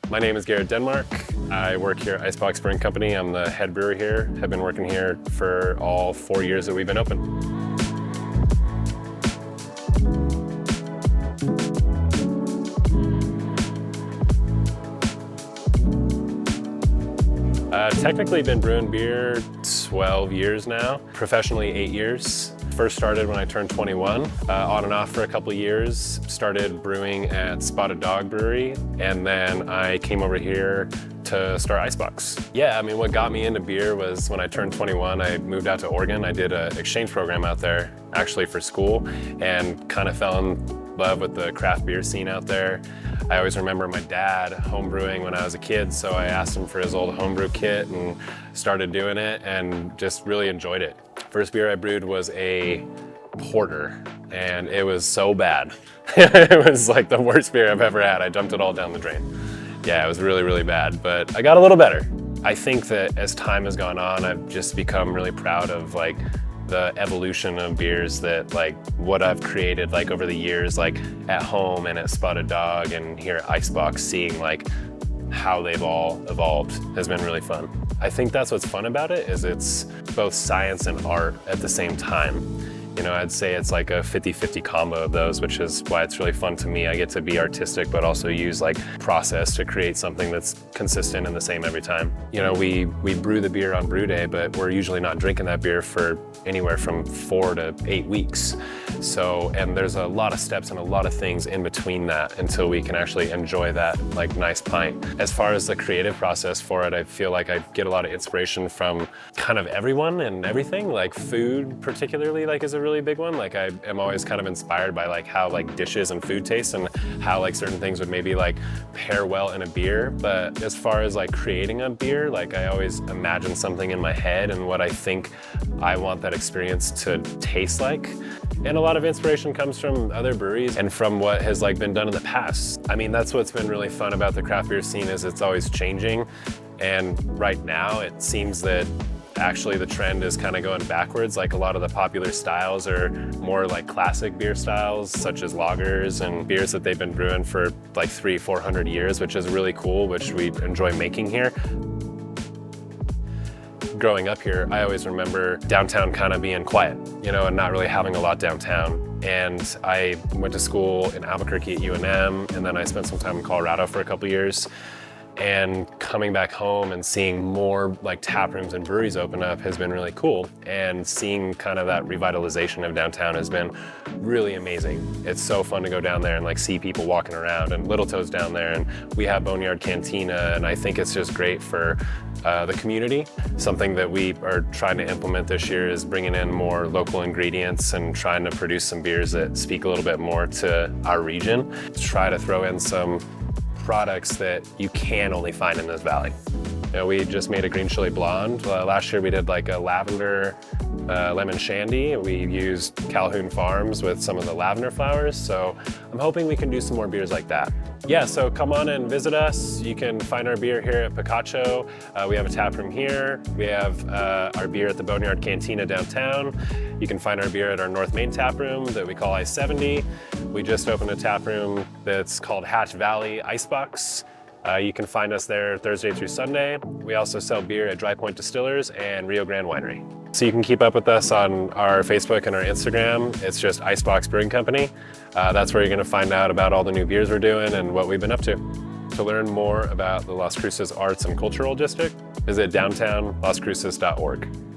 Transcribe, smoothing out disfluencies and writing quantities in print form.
My name is Garrett Denmark. I work here at Iceboxbrewing Company. I'm the head brewer here. Have been working here for all 4 years that we've been open. Technically been brewing beer 12 years now, professionally 8 years. First started when I turned 21, on and off for a couple years. Started brewing at Spotted Dog Brewery, and then I came over here to start Icebox. Yeah, I mean, what got me into beer was when I turned 21, I moved out to Oregon. I did an exchange program out there, actually for school, and kind of fell in love with the craft beer scene out there. I always remember my dad homebrewing when I was a kid, so I asked him for his old homebrew kit and started doing it and just really enjoyed it. First beer I brewed was a porter, and it was so bad. It was like the worst beer I've ever had. I dumped it all down the drain. Yeah, it was really, really bad, but I got a little better. I think that as time has gone on, I've just become really proud of like the evolution of beers, that like what I've created like over the years, like at home and at Spotted Dog and here at Icebox, seeing like how they've all evolved has been really fun. I think that's what's fun about it, is it's both science and art at the same time. You know, I'd say it's like a 50-50 combo of those, which is why it's really fun to me. I get to be artistic, but also use like process to create something that's consistent and the same every time. You know, we brew the beer on brew day, but we're usually not drinking that beer for anywhere from 4 to 8 weeks. So, and there's a lot of steps and a lot of things in between that until we can actually enjoy that like nice pint. As far as the creative process for it, I feel like I get a lot of inspiration from kind of everyone and everything. Like food particularly like is a really big one. Like I am always kind of inspired by like how like dishes and food taste and how like certain things would maybe like pair well in a beer. But as far as like creating a beer, like I always imagine something in my head and what I think I want that experience to taste like. And a lot of inspiration comes from other breweries and from what has like been done in the past. I mean, that's what's been really fun about the craft beer scene, is it's always changing. And right now it seems that actually the trend is kind of going backwards. Like a lot of the popular styles are more like classic beer styles, such as lagers and beers that they've been brewing for like 300-400 years, which is really cool, which we enjoy making here. Growing up here, I always remember downtown kind of being quiet, you know, and not really having a lot downtown. And I went to school in Albuquerque at UNM, and then I spent some time in Colorado for a couple years. And coming back home and seeing more like tap rooms and breweries open up has been really cool. And seeing kind of that revitalization of downtown has been really amazing. It's so fun to go down there and like see people walking around, and Little Toad's down there, and we have Boneyard Cantina, and I think it's just great for the community. Something that we are trying to implement this year is bringing in more local ingredients and trying to produce some beers that speak a little bit more to our region. Try to throw in some products that you can only find in this valley. You know, we just made a green chili blonde. Last year we did like a lavender lemon shandy. We used Calhoun Farms with some of the lavender flowers. So I'm hoping we can do some more beers like that. Yeah, so come on and visit us. You can find our beer here at Picacho. We have a tap room here. We have our beer at the Boneyard Cantina downtown. You can find our beer at our North Main tap room that we call I-70. We just opened a tap room that's called Hatch Valley Icebox. You can find us there Thursday through Sunday. We also sell beer at Dry Point Distillers and Rio Grande Winery. So you can keep up with us on our Facebook and our Instagram. It's just Icebox Brewing Company. That's where you're gonna find out about all the new beers we're doing and what we've been up to. To learn more about the Las Cruces Arts and Cultural District, visit downtownlascruces.org.